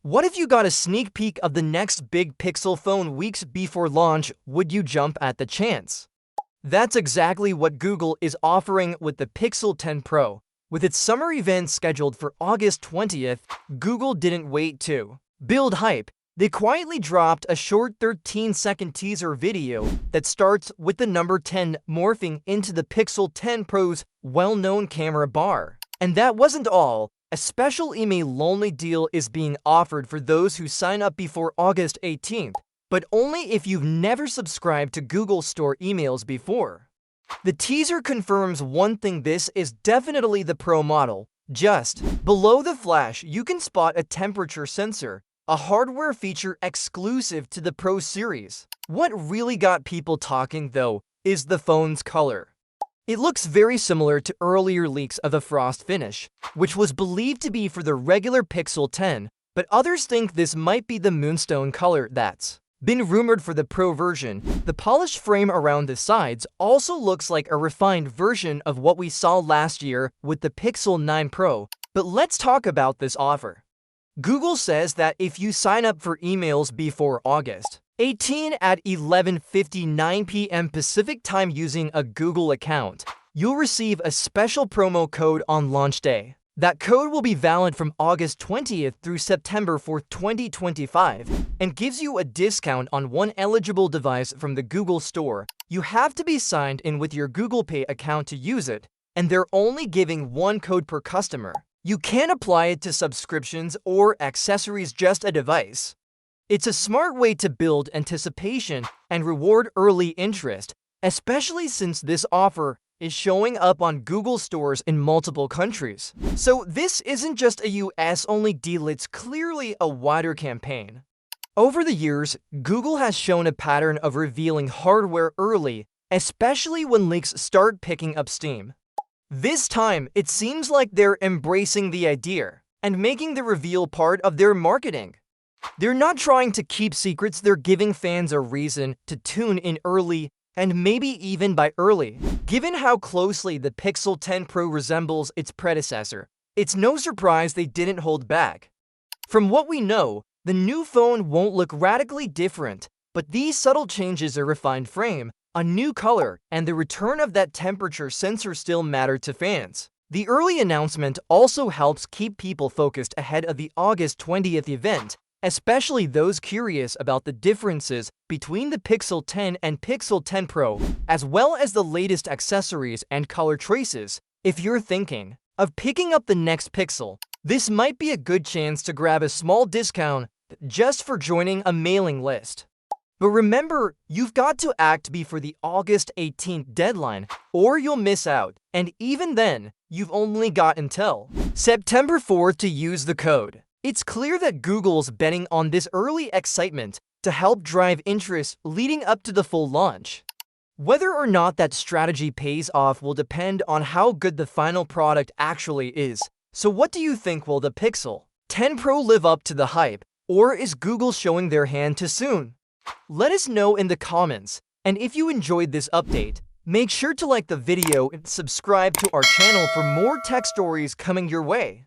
What if you got a sneak peek of the next big Pixel phone weeks before launch? Would you jump at the chance? That's exactly what Google is offering with the Pixel 10 Pro. With its summer event scheduled for August 20th, Google didn't wait to build hype. They quietly dropped a short 13-second teaser video that starts with the number 10 morphing into the Pixel 10 Pro's well-known camera bar. And that wasn't all. A special email-only deal is being offered for those who sign up before August 18th, but only if you've never subscribed to Google Store emails before. The teaser confirms one thing: this is definitely the Pro model. Just below the flash, you can spot a temperature sensor, a hardware feature exclusive to the Pro series. What really got people talking, though, is the phone's color. It looks very similar to earlier leaks of the frost finish, which was believed to be for the regular Pixel 10, but others think this might be the moonstone color that's been rumored for the Pro version. The polished frame around the sides also looks like a refined version of what we saw last year with the Pixel 9 Pro. But let's talk about this offer. Google says that if you sign up for emails before August 18 at 11:59 p.m. Pacific Time using a Google account, you'll receive a special promo code on launch day. That code will be valid from August 20th through September 4th, 2025, and gives you a discount on one eligible device from the Google Store. You have to be signed in with your Google Pay account to use it, and they're only giving one code per customer. You can't apply it to subscriptions or accessories, just a device. It's a smart way to build anticipation and reward early interest, especially since this offer is showing up on Google stores in multiple countries. So this isn't just a US-only deal, it's clearly a wider campaign. Over the years, Google has shown a pattern of revealing hardware early, especially when leaks start picking up steam. This time, it seems like they're embracing the idea and making the reveal part of their marketing. They're not trying to keep secrets, they're giving fans a reason to tune in early, and maybe even buy early. Given how closely the Pixel 10 Pro resembles its predecessor, it's no surprise they didn't hold back. From what we know, the new phone won't look radically different, but these subtle changes, a refined frame, a new color, and the return of that temperature sensor still matter to fans. The early announcement also helps keep people focused ahead of the August 20th event, especially those curious about the differences between the Pixel 10 and Pixel 10 Pro, as well as the latest accessories and color traces. If you're thinking of picking up the next Pixel, this might be a good chance to grab a small discount just for joining a mailing list. But remember, you've got to act before the August 18th deadline, or you'll miss out. And even then, you've only got until September 4th to use the code. It's clear that Google's betting on this early excitement to help drive interest leading up to the full launch. Whether or not that strategy pays off will depend on how good the final product actually is. So what do you think? Will the Pixel 10 Pro live up to the hype, or is Google showing their hand too soon? Let us know in the comments, and if you enjoyed this update, make sure to like the video and subscribe to our channel for more tech stories coming your way.